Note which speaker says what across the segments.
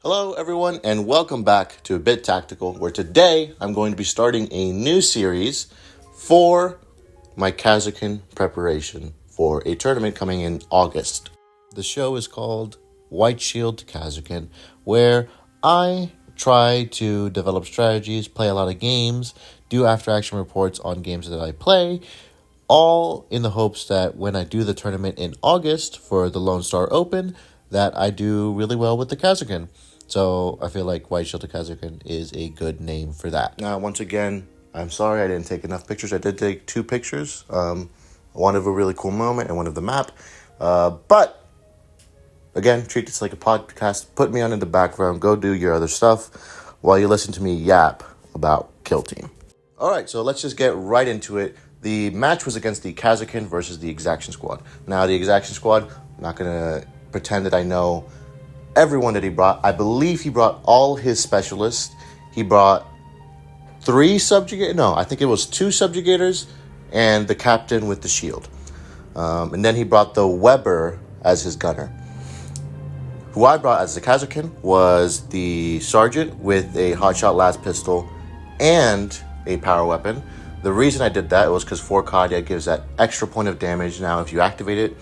Speaker 1: Hello everyone and welcome back to A Bit Tactical, where today I'm going to be starting a new series for my Kasrkin preparation for a tournament coming in August. The show is called Whiteshield Kasrkin, where I try to develop strategies, play a lot of games, do after action reports on games that I play, all in the hopes that when I do the tournament in August for the Lone Star Open, that I do really well with the Kasrkin. So I feel like Whiteshield Kasrkin is a good name for that. Now, once again, I'm sorry I didn't take enough pictures. I did take 2 pictures, one of a really cool moment and one of the map. But again, treat this like a podcast. Put me on in the background. Go do your other stuff while you listen to me yap about Kill Team. All right, so let's just get right into it. The match was against the Kasrkin versus the Exaction Squad. Now, the Exaction Squad, I'm not going to pretend that I know everyone that he brought. I believe he brought all his specialists. He brought 3 subjugators. No, I think it was 2 subjugators and the captain with the shield. And then he brought the Weber as his gunner. Who I brought as the Kasrkin was the sergeant with a hotshot las pistol and a power weapon. The reason I did that was because 4 Cardia gives that extra point of damage now if you activate it.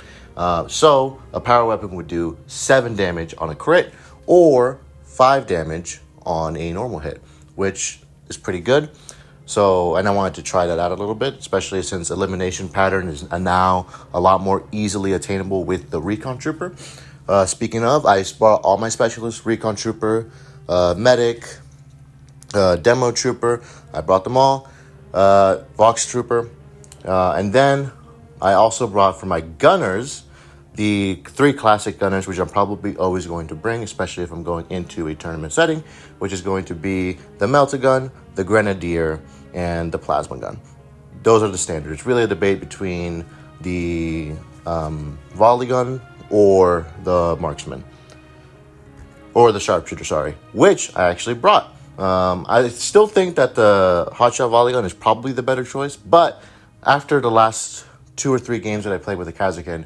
Speaker 1: So a power weapon would do 7 damage on a crit or 5 damage on a normal hit, which is pretty good. So, and I wanted to try that out a little bit, especially since elimination pattern is now a lot more easily attainable with the Recon Trooper. Speaking of, I brought all my specialists: Recon Trooper, Medic, Demo Trooper. I brought them all. Vox Trooper. And then I also brought for my gunners the 3 classic gunners, which I'm probably always going to bring, especially if I'm going into a tournament setting, which is going to be the Melta gun, the Grenadier, and the Plasma gun. Those are the standards. It's really a debate between the volley gun or the marksman. Or the sharpshooter, sorry, which I actually brought. I still think that the hotshot volley gun is probably the better choice, but after the last 2 or 3 games that I played with the Kasrkin,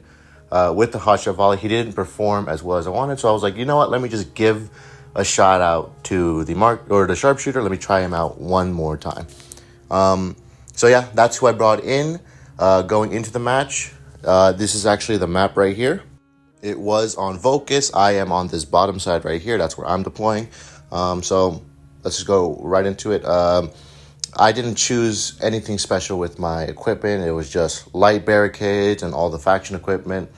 Speaker 1: with the hotshot volley, he didn't perform as well as I wanted. So I was like, you know what? Let me just give a shot out to the sharpshooter. Let me try him out one more time. So yeah, that's who I brought in going into the match. This is actually the map right here. It was on Vocus. I am on this bottom side right here. That's where I'm deploying. So let's just go right into it. I didn't choose anything special with my equipment. It was just light barricades and all the faction equipment.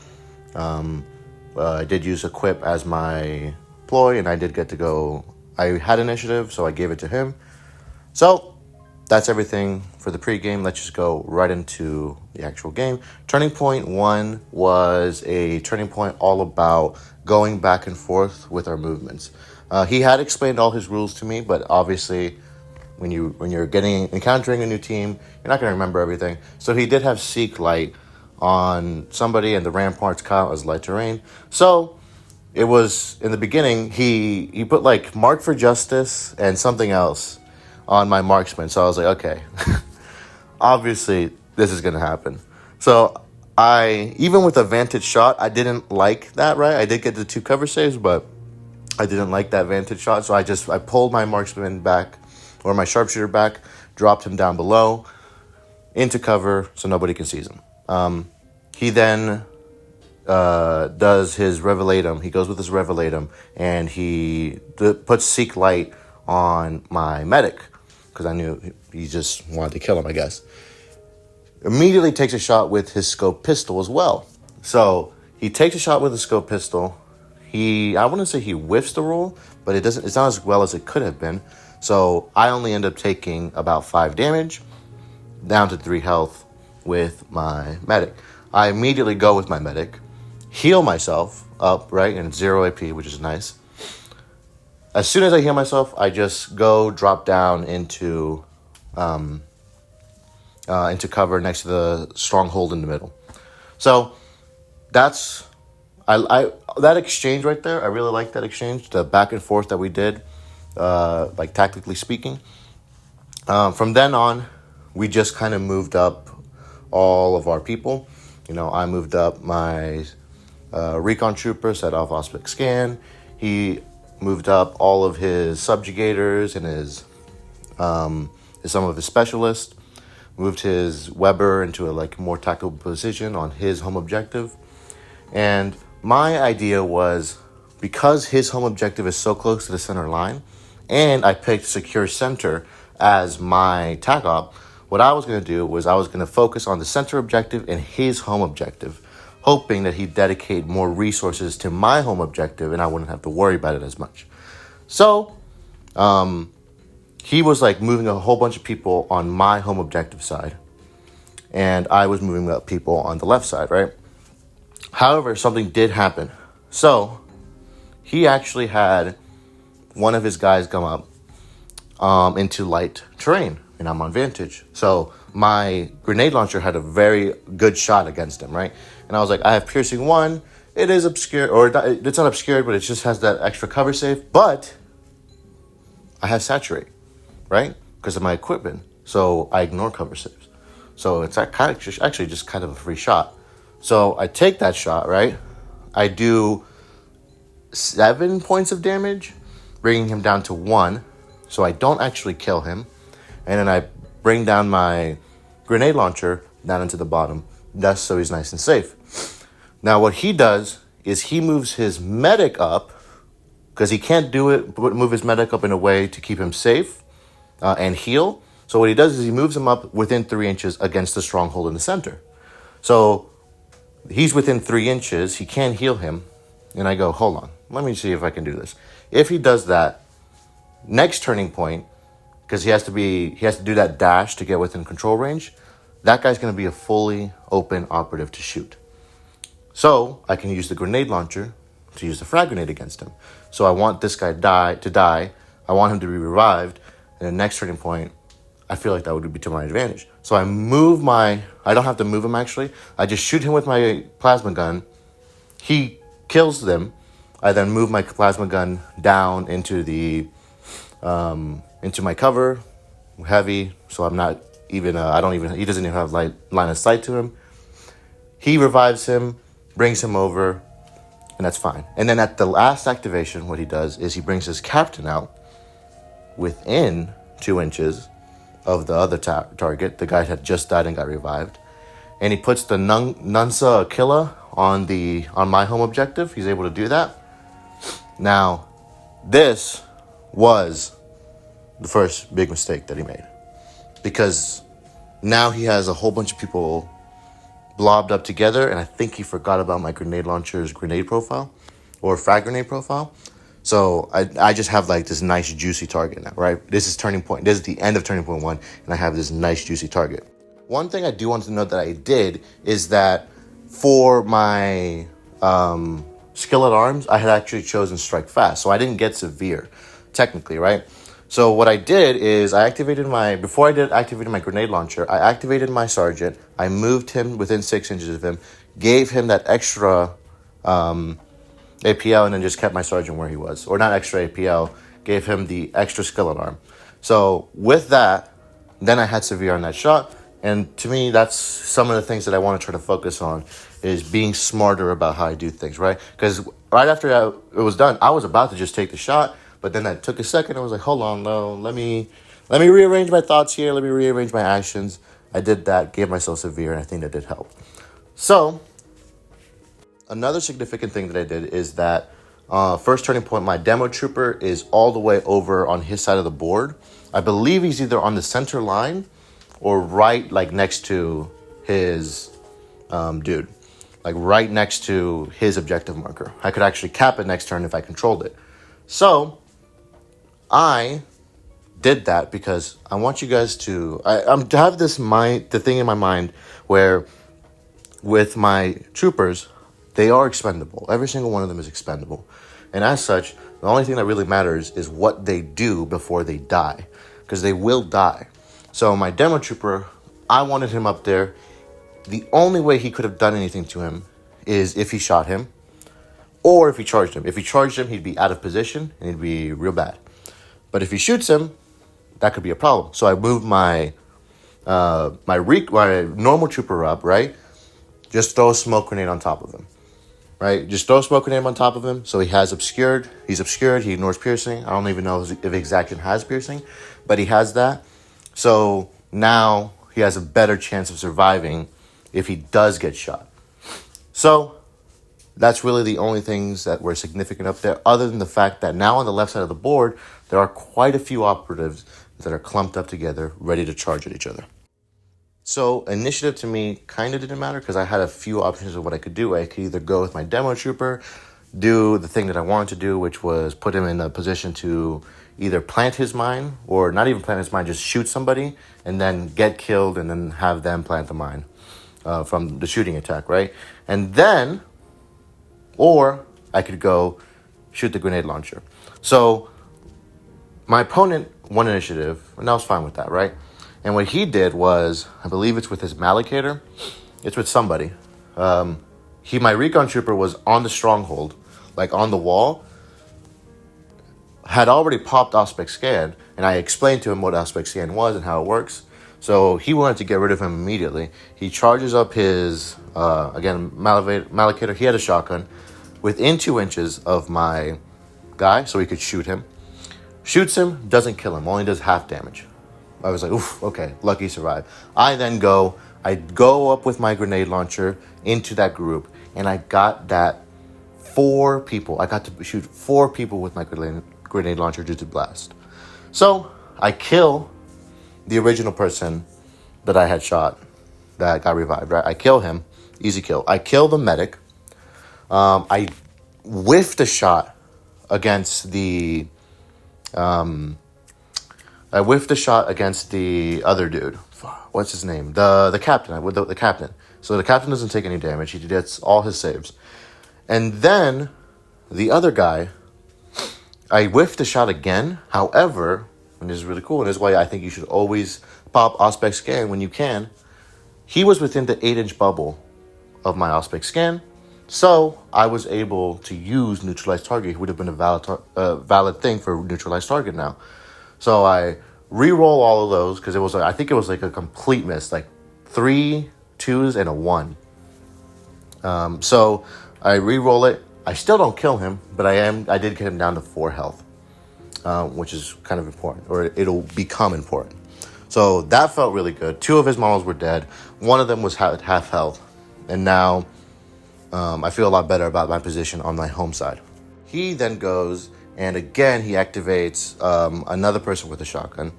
Speaker 1: I did use equip as my ploy, and I did get to go. I had initiative, so I gave it to him. So that's everything for the pregame. Let's just go right into the actual game. Turning point 1 was a turning point all about going back and forth with our movements. He had explained all his rules to me, but obviously when you're encountering a new team, you're not going to remember everything. So he did have Seek Light on somebody, and the ramparts count as light terrain. So it was, in the beginning, he put like Mark for Justice and something else on my marksman. So I was like, okay, obviously this is going to happen. So even with a vantage shot, I didn't like that, right? I did get the 2 cover saves, but I didn't like that vantage shot. So I pulled my marksman back, or my sharpshooter back, dropped him down below into cover so nobody can seize him. He then does his Revelatum. He goes with his Revelatum, and he puts Seek Light on my medic, because I knew he just wanted to kill him, I guess. Immediately takes a shot with his scope pistol as well. So he takes a shot with the scope pistol. I wouldn't say he whiffs the roll, but it's not as well as it could have been. So I only end up taking about 5 damage, down to 3 health with my medic. I immediately go with my medic, heal myself up, right, and 0 AP, which is nice. As soon as I heal myself, I just go drop down into cover next to the stronghold in the middle. So that's that exchange right there. I really like that exchange, the back and forth that we did. Like tactically speaking. From then on, we just kind of moved up all of our people. I moved up my Recon Trooper, set off Auspic Scan. He moved up all of his subjugators and some of his specialists, moved his Weber into a more tactical position on his home objective. And my idea was, because his home objective is so close to the center line, and I picked secure center as my tac op, what I was going to do was I was going to focus on the center objective and his home objective, hoping that he'd dedicate more resources to my home objective and I wouldn't have to worry about it as much. So, he was moving a whole bunch of people on my home objective side, and I was moving up people on the left side, right? However, something did happen. So, he actually had one of his guys come up into light terrain, and I'm on vantage. So, my grenade launcher had a very good shot against him, right? And I was like, I have piercing 1. It is obscured, or it's not obscured, but it just has that extra cover save. But I have saturate, right? Because of my equipment. So I ignore cover saves. So it's actually just kind of a free shot. So I take that shot, right? I do 7 points of damage, bringing him down to 1. So I don't actually kill him. And then I bring down my grenade launcher down into the bottom. That's so he's nice and safe. Now what he does is he moves his medic up, because he can't do it, but move his medic up in a way to keep him safe and heal. So what he does is he moves him up within 3 inches against the stronghold in the center. So he's within 3 inches. He can't heal him. And I go, hold on. Let me see if I can do this. If he does that, next turning point, because he has to do that dash to get within control range, that guy's going to be a fully open operative to shoot. So I can use the grenade launcher to use the frag grenade against him. So I want this guy to die. I want him to be revived. And the next turning point, I feel like that would be to my advantage. So I don't have to move him actually. I just shoot him with my plasma gun. He kills them. I then move my plasma gun down into into my cover, heavy. So I'm not even, he doesn't even have line of sight to him. He revives him, brings him over, and that's fine. And then at the last activation, what he does is he brings his captain out within 2 inches of the other target. The guy had just died and got revived. And he puts the Nunsa Aquila on my home objective. He's able to do that. Now, this was the first big mistake that he made, because now he has a whole bunch of people blobbed up together, and I think he forgot about my grenade launcher's grenade profile or frag grenade profile. So I just have this nice juicy target now, right? This is turning point. This is the end of turning point 1, and I have this nice juicy target. One thing I do want to note that I did is that for my skillet arms, I had actually chosen strike fast, so I didn't get severe, technically, right? So what I did is before I activated my grenade launcher, I activated my sergeant. I moved him within 6 inches of him, gave him that extra APL, and then just kept my sergeant where he was. Or not extra APL, gave him the extra skillet arm. So with that, then I had severe on that shot. And to me, that's some of the things that I want to try to focus on, is being smarter about how I do things, right? Because right after it was done, I was about to just take the shot. But then that took a second. I was like, hold on, no, let me rearrange my thoughts here. Let me rearrange my actions. I did that, gave myself severe, and I think that did help. So another significant thing that I did is that first turning point, my demo trooper is all the way over on his side of the board. I believe he's either on the center line or right next to his dude. Right next to his objective marker. I could actually cap it next turn if I controlled it. So I did that because I want you guys to... I have the thing in my mind where with my troopers, they are expendable. Every single one of them is expendable. And as such, the only thing that really matters is what they do before they die. Because they will die. So my demo trooper, I wanted him up there. The only way he could have done anything to him is if he shot him or if he charged him. If he charged him, he'd be out of position and he'd be real bad. But if he shoots him, that could be a problem. So I moved my normal trooper up, right? Just throw a smoke grenade on top of him. right? Just throw smoke grenade on top of him. So he's obscured. He ignores piercing. I don't even know if Exaction has piercing, but he has that. So now he has a better chance of surviving if he does get shot. So that's really the only things that were significant up there, other than the fact that now on the left side of the board, there are quite a few operatives that are clumped up together, ready to charge at each other. So initiative to me kind of didn't matter because I had a few options of what I could do. I could either go with my demo trooper, do the thing that I wanted to do, which was put him in a position to either plant his mine, or not even plant his mine, just shoot somebody and then get killed and then have them plant the mine from the shooting attack, right? And then, or I could go shoot the grenade launcher. So my opponent won initiative, and I was fine with that, right? And what he did was, I believe it's with his Mallocator. It's with somebody. My recon trooper was on the stronghold, like on the wall, had already popped Aspect Scan, and I explained to him what Aspect Scan was and how it works. So he wanted to get rid of him immediately. He charges up his, Mallocator. He had a shotgun within 2 inches of my guy, so he could shoot him. Shoots him, doesn't kill him, only does half damage. I was like, oof, okay, lucky survive. I go up with my grenade launcher into that group, and I got that 4 people. I got to shoot 4 people with my grenade launcher due to blast. So I kill the original person that I had shot that got revived, right? I kill him, easy kill. I kill the medic. I whiffed a shot against the other dude. What's his name? The captain. The captain. So the captain doesn't take any damage. He gets all his saves. And then the other guy, I whiffed the shot again. However, and this is really cool, and this is why I think you should always pop Aspect Scan when you can. He was within the 8-inch bubble of my Aspect Scan. So I was able to use Neutralized Target. It would have been a valid thing for Neutralized Target now. So I re-roll all of those because I think it was like a complete miss, like 3 2s and a 1. So I re-roll it. I still don't kill him, but I did get him down to 4 health, which is kind of important, or it'll become important. So that felt really good. 2 of his models were dead. 1 of them was half health, and now I feel a lot better about my position on my home side. He then goes, and again he activates another person with a shotgun.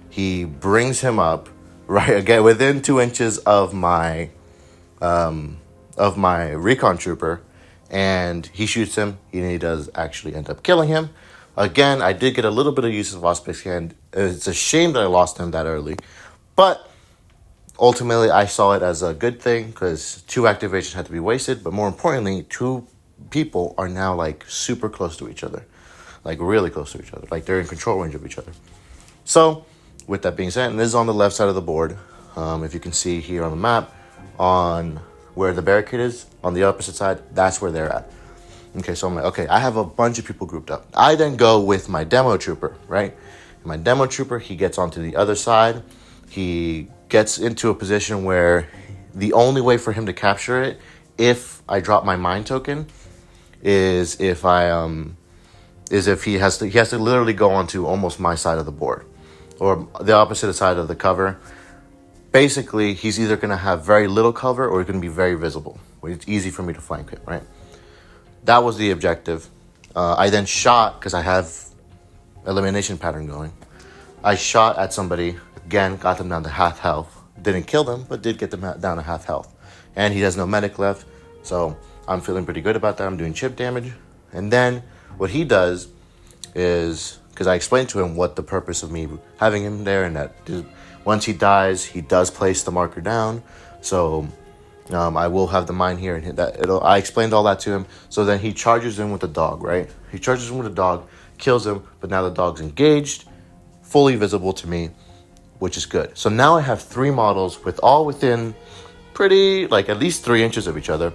Speaker 1: He brings him up right again within 2 inches of my recon trooper, and he shoots him. He does actually end up killing him. Again, I did get a little bit of use of Aspect Scan. It's a shame that I lost him that early, but ultimately I saw it as a good thing because 2 activations had to be wasted, but more importantly, 2 people are now like super close to each other, like really close to each other, like they're in control range of each other. So with that being said, and this is on the left side of the board, if you can see here on the map, on where the barricade is, on the opposite side, that's where they're at. Okay, so I'm like, okay, I have a bunch of people grouped up. I then go with my demo trooper, right? And my demo trooper, he gets onto the other side. He gets into a position where the only way for him to capture it, if I drop my mine token, is if he has to literally go onto almost my side of the board, or the opposite side of the cover. Basically, he's either going to have very little cover or he's going to be very visible, where it's easy for me to flank him, right? That was the objective. I then shot, because I have elimination pattern going. I shot at somebody, again, got them down to half health. Didn't kill them, but did get them down to half health. And he has no medic left, so I'm feeling pretty good about that. I'm doing chip damage. And then what he does is, because I explained to him what the purpose of me having him there, and that once he dies, he does place the marker down. So I will have the mine here, and I explained all that to him. So then he charges in with the dog, right? He charges in with the dog, kills him, but now the dog's engaged, fully visible to me, which is good. So now I have 3 models all within pretty, like at least 3 inches of each other.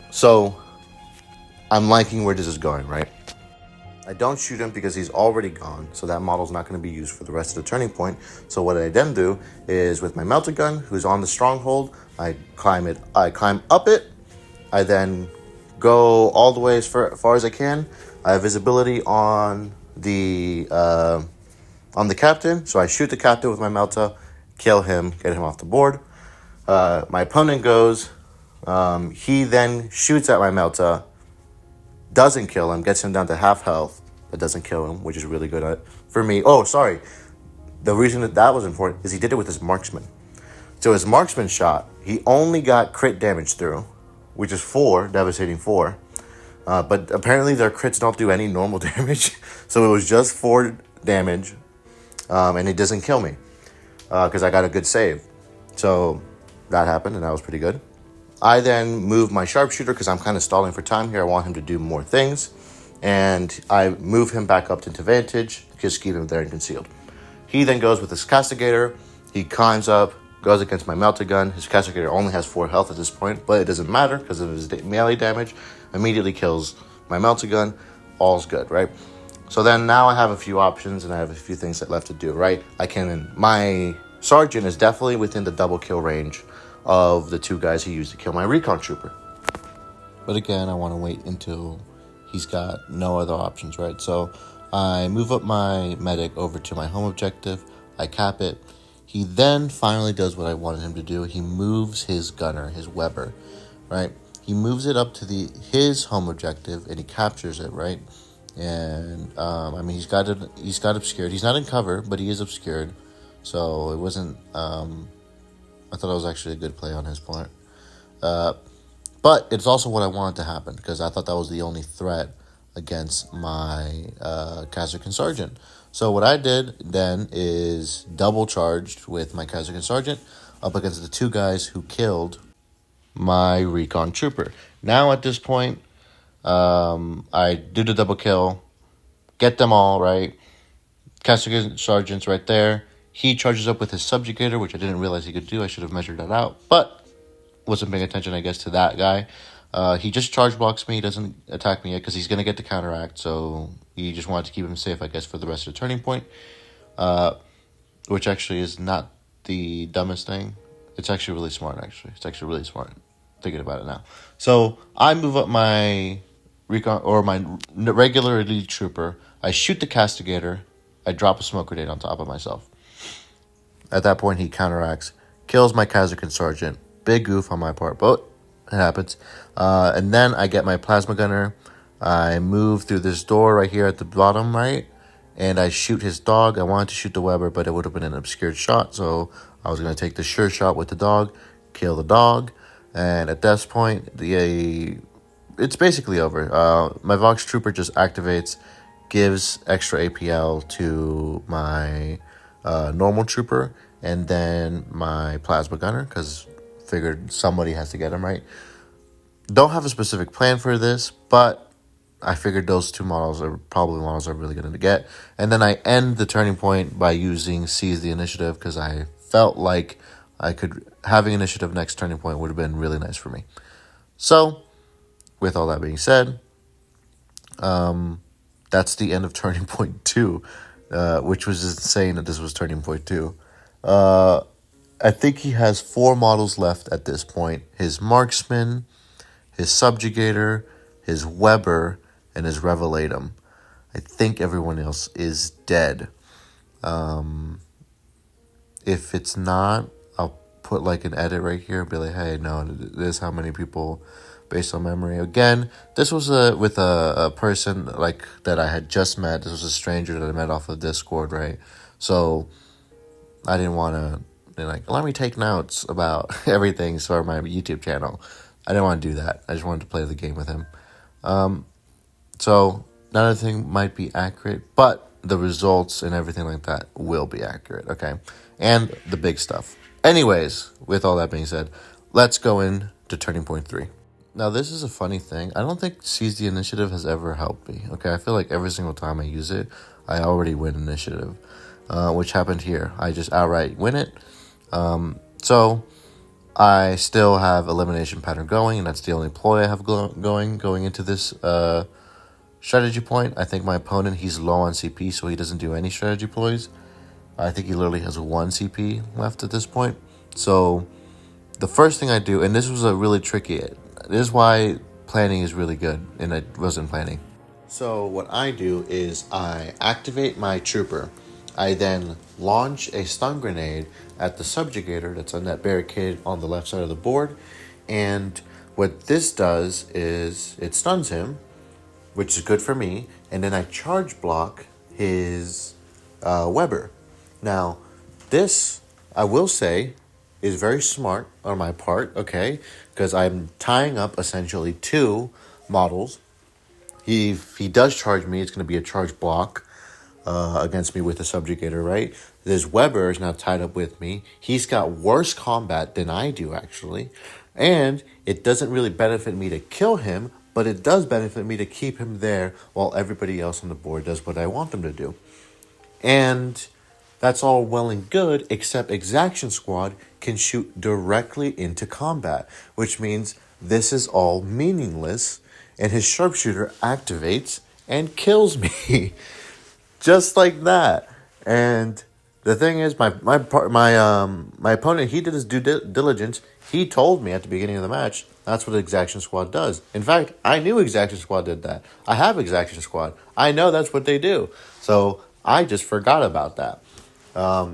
Speaker 1: So I'm liking where this is going, right? I don't shoot him because he's already gone, so that model's not going to be used for the rest of the turning point. So what I then do is, with my melter gun, who's on the stronghold, I climb up it. I then go all the way as far as I can. I have visibility on the captain, so I shoot the captain with my Melta, kill him, get him off the board. My opponent goes, he then shoots at my Melta, doesn't kill him, gets him down to half health, but doesn't kill him, which is really good for me. Oh, sorry. The reason that was important is he did it with his marksman. So his marksman shot, he only got crit damage through, which is 4, devastating 4. But apparently their crits don't do any normal damage. So it was just 4 damage, and it doesn't kill me because I got a good save. So that happened, and that was pretty good. I then move my sharpshooter because I'm kind of stalling for time here. I want him to do more things. And I move him back up to vantage, just keep him there and concealed. He then goes with his castigator. He climbs up, goes against my melted gun. His castigator only has 4 health at this point, but it doesn't matter because of his melee damage. Immediately kills my melted gun. All's good, right? So then now I have a few options and I have a few things left to do, right? My sergeant is definitely within the double kill range of the 2 guys he used to kill my recon trooper. But again, I want to wait until he's got no other options, right? So I move up my medic over to my home objective. I cap it. He then finally does what I wanted him to do. He moves his gunner, his Weber, right? He moves it up to his home objective and he captures it, right? And he's got obscured. He's not in cover, but he is obscured. So it wasn't. I thought it was actually a good play on his part. But it's also what I wanted to happen because I thought that was the only threat against my Kasrkin Sergeant. So what I did then is double charged with my Kasrkin Sergeant up against the 2 guys who killed my recon trooper. Now at this point, I do the double kill, get them all, right? Kasrkin Sergeant's right there. He charges up with his subjugator, which I didn't realize he could do. I should have measured that out, but wasn't paying attention, I guess, to that guy. He just charge blocks me. He doesn't attack me yet because he's going to get the counteract. So he just wanted to keep him safe, I guess, for the rest of the turning point, which actually is not the dumbest thing. It's actually really smart, actually. It's actually really smart thinking about it now. So I move up my recon or my regular elite trooper. I shoot the castigator. I drop a smoke grenade on top of myself. At that point, he counteracts, kills my Kasrkin Sergeant. Big goof on my part, but it happens. And then I get my plasma gunner. I move through this door right here at the bottom right, and I shoot his dog. I wanted to shoot the Weber, but it would have been an obscured shot, so I was going to take the sure shot with the dog, kill the dog, and at this point, it's basically over. My Vox Trooper just activates, gives extra APL to my normal trooper, and then my plasma gunner, because figured somebody has to get him, right? Don't have a specific plan for this, but I figured those 2 models are probably models I'm really going to get. And then I end the turning point by using Seize the Initiative because I felt like having initiative next turning point would have been really nice for me. So, with all that being said, that's the end of turning point 2, which was insane that this was turning point 2. I think he has 4 models left at this point. His Marksman, his Subjugator, his Weber, and his Revelatum. I think everyone else is dead. If it's not, I'll put like an edit right here and be like, hey, no, this is how many people based on memory. Again, this was with a person like that I had just met. This was a stranger that I met off of Discord, right? So I didn't want to let me take notes about everything for my YouTube channel. I didn't want to do that. I just wanted to play the game with him. So none of the thing might be accurate, but the results and everything like that will be accurate, okay? And the big stuff. Anyways, with all that being said, let's go into turning point 3. Now, this is a funny thing. I don't think Seize the Initiative has ever helped me, okay? I feel like every single time I use it, I already win initiative, which happened here. I just outright win it. So I still have elimination pattern going, and that's the only ploy I have going into this strategy point. I think my opponent, he's low on CP, so he doesn't do any strategy ploys. I think he literally has 1 CP left at this point. So the first thing I do, and this was a really tricky, this is why planning is really good, and I wasn't planning. So what I do is I activate my trooper. I then launch a stun grenade at the subjugator that's on that barricade on the left side of the board. And what this does is it stuns him, which is good for me. And then I charge block his Weber. Now, this, I will say, is very smart on my part, okay? Because I'm tying up essentially two models. If he does charge me, it's going to be a charge block against me with the subjugator, right? This Weber is now tied up with me. He's got worse combat than I do, actually. And it doesn't really benefit me to kill him, but it does benefit me to keep him there while everybody else on the board does what I want them to do. And that's all well and good, except Exaction Squad can shoot directly into combat, which means this is all meaningless, and his sharpshooter activates and kills me. Just like that. And the thing is, my opponent, he did his due diligence. He told me at the beginning of the match, that's what Exaction Squad does. In fact, I knew Exaction Squad did that. I have Exaction Squad. I know that's what they do. So I just forgot about that.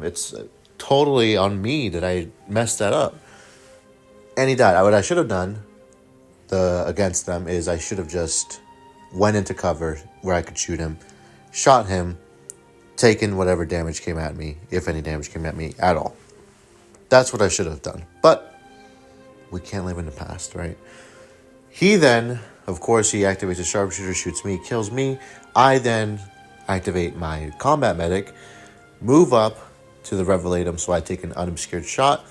Speaker 1: It's totally on me that I messed that up. And he died. What I should have done against them is I should have just went into cover where I could shoot him, shot him, taken whatever damage came at me, if any damage came at me at all. That's what I should have done. But we can't live in the past, right? He then, of course, he activates a sharpshooter, shoots me, kills me. I then activate my combat medic, move up to the Revelatum, so I take an unobscured shot.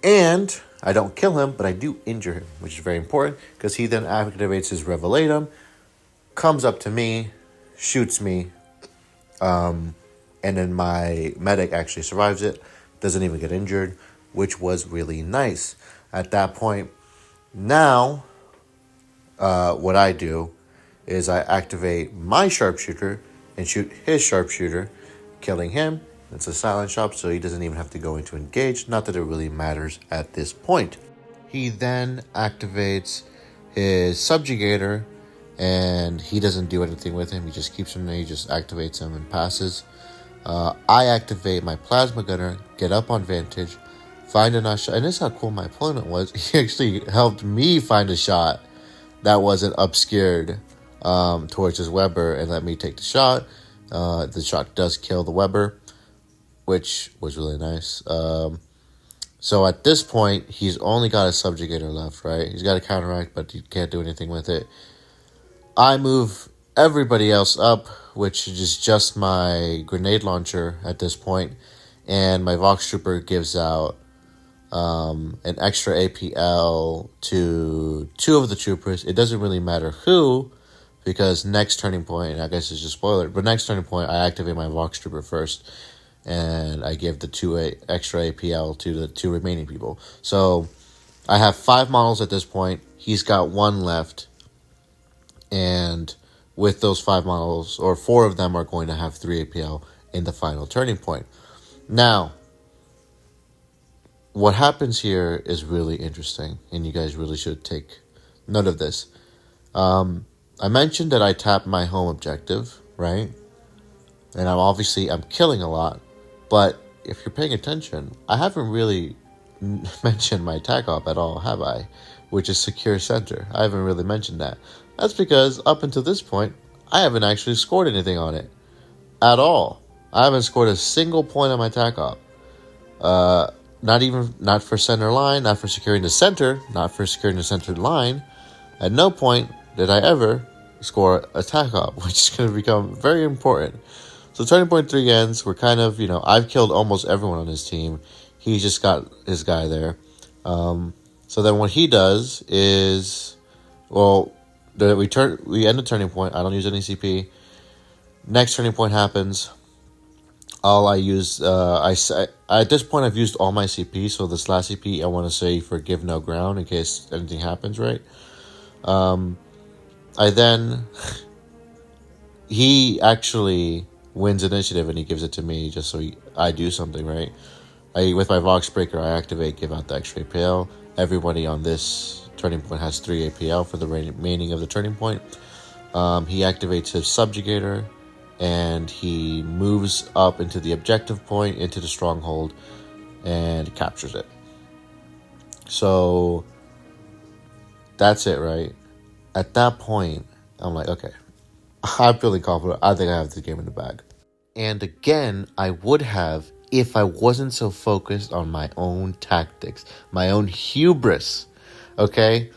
Speaker 1: And I don't kill him, but I do injure him, which is very important, because he then activates his Revelatum, comes up to me, shoots me, and then my medic actually survives it, doesn't even get injured, which was really nice. At that point, now, what I do is I activate my sharpshooter and shoot his sharpshooter, killing him. It's a silent shot, so he doesn't even have to go into engage. Not that it really matters at this point. He then activates his subjugator, and he doesn't do anything with him. He just keeps him there. He just activates him and passes. I activate my plasma gunner, get up on vantage, find a nice shot. And this is how cool my opponent was. He actually helped me find a shot that wasn't obscured towards his Weber and let me take the shot. The shot does kill the Weber, which was really nice. So at this point, he's only got a subjugator left, right? He's got a counteract, but he can't do anything with it. I move everybody else up, which is just my grenade launcher at this point, and my Vox Trooper gives out an extra APL to two of the troopers. It doesn't really matter who, because next turning point, I guess it's just spoiler, but next turning point, I activate my Vox Trooper first, and I give the extra APL to the two remaining people. So I have 5 models at this point. He's got 1 left, and with those 5 models, or 4 of them are going to have 3 APL in the final turning point. Now, what happens here is really interesting, and you guys really should take note of this. I mentioned that I tapped my home objective, right? And I'm killing a lot, but if you're paying attention, I haven't really mentioned my attack op at all, have I? Which is secure center. I haven't really mentioned that. That's because up until this point, I haven't actually scored anything on it at all. I haven't scored a single point on my attack op. Not for center line, not for securing the center, not for securing the centered line. At no point did I ever score attack op, which is going to become very important. So turning point 3 ends, we're kind of, I've killed almost everyone on his team. He just got his guy there. So then what he does is, we end the turning point. I don't use any CP. Next turning point happens. All I use, at this point I've used all my CP. So this last CP, I want to say forgive no ground in case anything happens, right? He actually wins initiative and he gives it to me just so I do something, right? With my Vox Breaker, I activate, give out the extra APL. Everybody on this turning point has 3 APL for the remaining of the turning point. He activates his subjugator, and he moves up into the objective point, into the stronghold, and captures it. So that's it, right? At that point, I'm like, okay, I'm feeling confident. I think I have the game in the bag. And again, I would have if I wasn't so focused on my own tactics, my own hubris. Okay?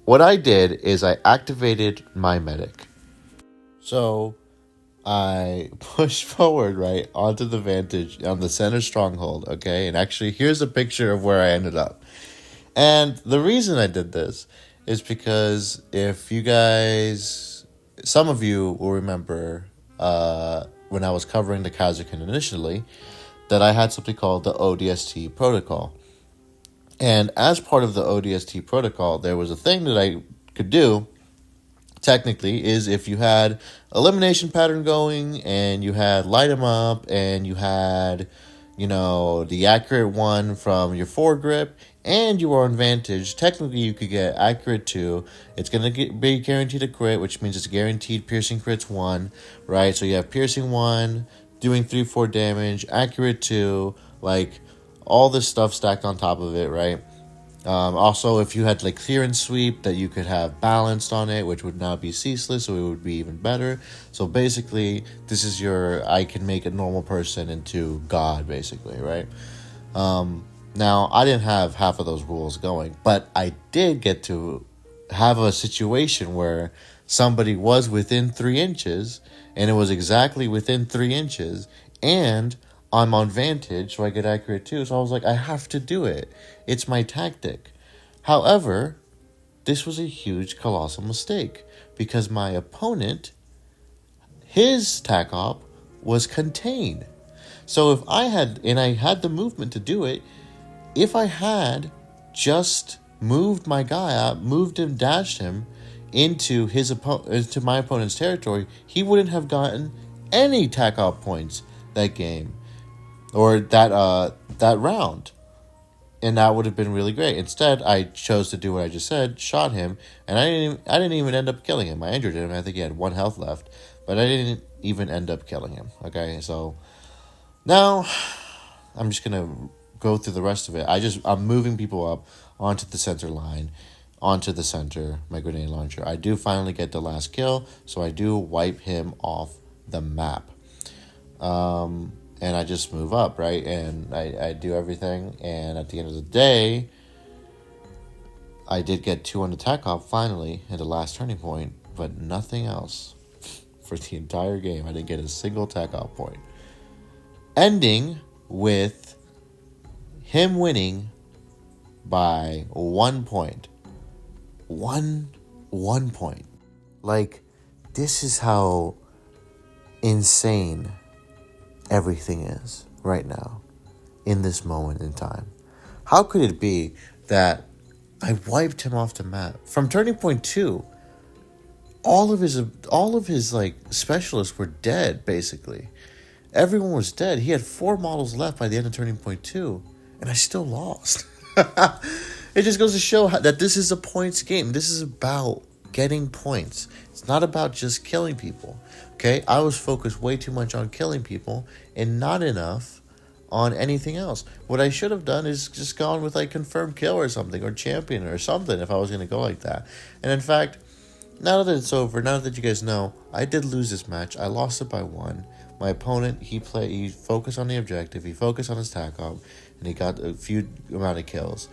Speaker 1: What I did is I activated my medic. So I pushed forward, right, onto the vantage on the center stronghold, okay? And actually, here's a picture of where I ended up. And the reason I did this is because if you guys, some of you will remember when I was covering the Kasrkin initially, that I had something called the ODST protocol. And as part of the ODST protocol, there was a thing that I could do, technically, is if you had elimination pattern going and you had light 'em up and you had, the accurate one from your foregrip and you were on vantage, technically you could get accurate 2. It's going to be guaranteed a crit, which means it's guaranteed piercing crits 1, right? So you have piercing 1, doing 3-4 damage, accurate 2, like all this stuff stacked on top of it, right? Also, if you had like clearance sweep, that you could have balanced on it, which would now be ceaseless, so it would be even better. So basically, this is I can make a normal person into God, basically, right? Now, I didn't have half of those rules going, but I did get to have a situation where somebody was within 3 inches, and it was exactly within 3 inches, and I'm on vantage, so I get accurate 2. So I was like, I have to do it. It's my tactic. However, this was a huge, colossal mistake because my opponent, his tac op was contained. So if I had the movement to do it, if I had just moved my guy up, moved him, dashed him into my opponent's territory, he wouldn't have gotten any tac op points that game. Or that round. And that would have been really great. Instead, I chose to do what I just said, shot him, and I didn't even end up killing him. I injured him. I think he had 1 health left, but I didn't even end up killing him. Okay, so now I'm just gonna go through the rest of it. I'm moving people up onto the center line, onto the center, my grenade launcher. I do finally get the last kill, so I do wipe him off the map. And I just move up, right? And I do everything. And at the end of the day, I did get 2 on the tac op finally at the last turning point, but nothing else for the entire game. I didn't get a single tac op point. Ending with him winning by 1 point. One point. Like, this is how insane everything is right now in this moment in time. How could it be that I wiped him off the map from turning point 2? All of his like specialists were dead, basically. Everyone was dead. He had 4 models left by the end of turning point 2, and I still lost. It just goes to show that this is a points game. This is about getting points. It's not about just killing people. Okay, I was focused way too much on killing people and not enough on anything else. What I should have done is just gone with like confirmed kill or something, or champion or something, if I was going to go like that. And in fact, now that it's over, now that you guys know, I did lose this match. I lost it by 1. My opponent, he focused on the objective, he focused on his tac op, and he got a few amount of kills.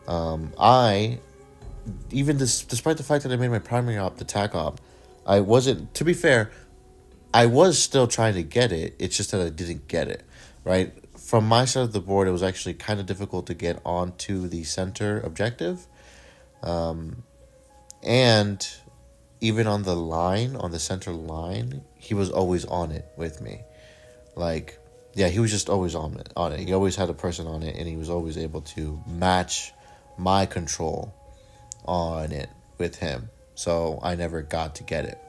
Speaker 1: Despite the fact that I made my primary op the tac op, I wasn't, to be fair, I was still trying to get it. It's just that I didn't get it, right? From my side of the board, it was actually kind of difficult to get onto the center objective. And even on the center line, he was always on it with me. Like, yeah, he was just always on it. He always had a person on it, and he was always able to match my control on it with him. So I never got to get it.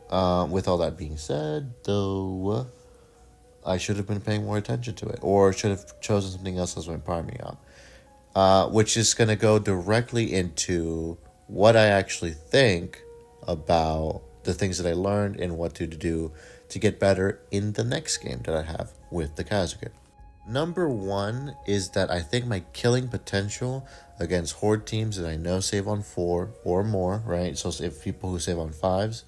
Speaker 1: With all that being said, though, I should have been paying more attention to it, or should have chosen something else as my primary op. which is going to go directly into what I actually think about the things that I learned and what to do to get better in the next game that I have with the Kasrkin. Number one is that I think my killing potential against horde teams that I know save on 4 or more, right? So if people who save on 5s,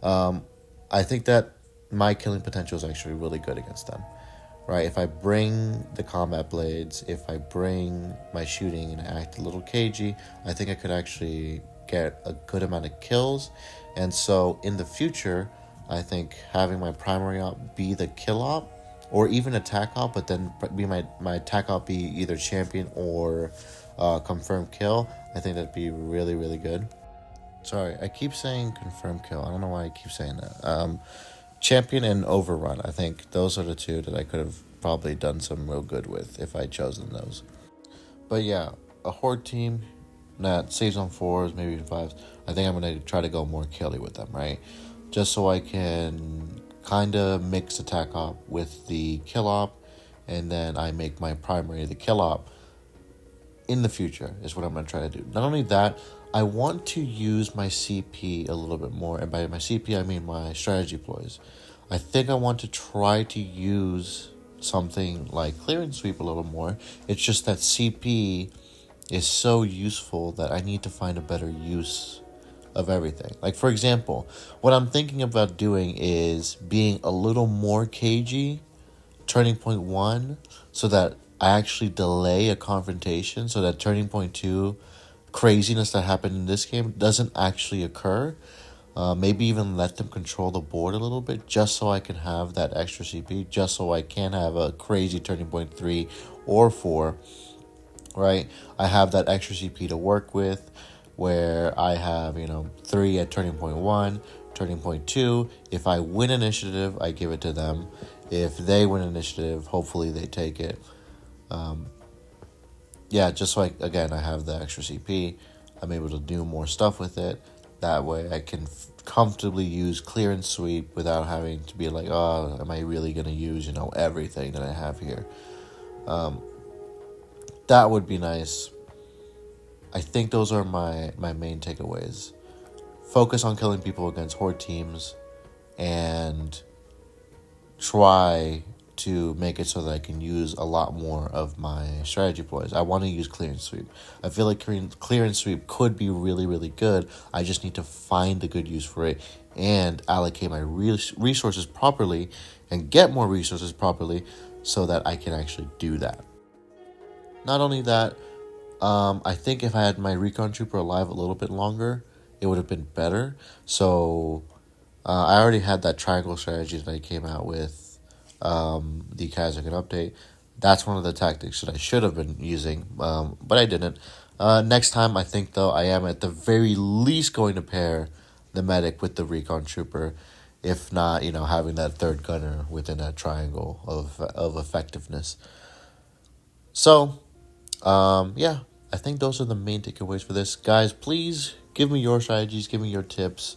Speaker 1: I think that my killing potential is actually really good against them, right? If I bring the combat blades, if I bring my shooting and act a little cagey, I think I could actually get a good amount of kills. And so in the future, I think having my primary op be the kill op, or even attack op, but then be my attack op be either champion or confirmed kill, I think that'd be really, really good. Sorry, I keep saying confirmed kill. I don't know why I keep saying that. Champion and overrun, I think those are the two that I could have probably done some real good with if I'd chosen those. But yeah, a horde team that saves on 4s, maybe even 5s, I think I'm going to try to go more killy with them, right? Just so I can kind of mix attack op with the kill op, and then I make my primary the kill op in the future is what I'm going to try to do. Not only that, I want to use my CP a little bit more, and by my CP I mean my strategy ploys. I think I want to try to use something like clear and sweep a little more. It's just that CP is so useful that I need to find a better use of everything. Like, for example, what I'm thinking about doing is being a little more cagey, turning point 1, so that I actually delay a confrontation, so that turning point 2 craziness that happened in this game doesn't actually occur. Maybe even let them control the board a little bit, just so I can have that extra CP, just so I can have a crazy turning point 3 or 4, right? I have that extra CP to work with, where I have, 3 at turning point 1, turning point 2. If I win initiative, I give it to them. If they win initiative, hopefully they take it. Just so I have the extra CP. I'm able to do more stuff with it. That way I can comfortably use clear and sweep without having to be like, oh, am I really going to use, everything that I have here? That would be nice. I think those are my main takeaways. Focus on killing people against horde teams and try to make it so that I can use a lot more of my strategy ploys. I want to use clear and sweep. I feel like clear and sweep could be really, really good. I just need to find a good use for it and allocate my resources properly and get more resources properly so that I can actually do that. Not only that, I think if I had my recon trooper alive a little bit longer, it would have been better. So I already had that triangle strategy that I came out with the Kasrkin update. That's one of the tactics that I should have been using, but I didn't. Next time, I think, though, I am at the very least going to pair the medic with the recon trooper, if not, having that third gunner within that triangle of effectiveness. So, I think those are the main takeaways for this. Guys, please give me your strategies, give me your tips,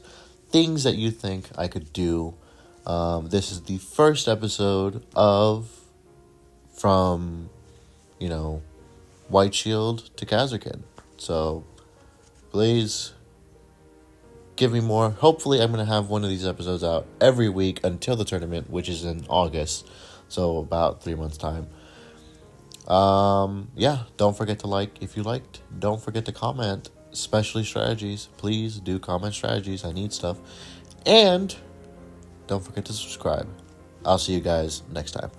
Speaker 1: things that you think I could do. This is the first episode from Whiteshield to Kasrkin. So please give me more. Hopefully I'm going to have one of these episodes out every week until the tournament, which is in August. So about 3 months time. Don't forget to like if you liked. Don't forget to comment, especially strategies. Please do comment strategies. I need stuff. And don't forget to subscribe. I'll see you guys next time.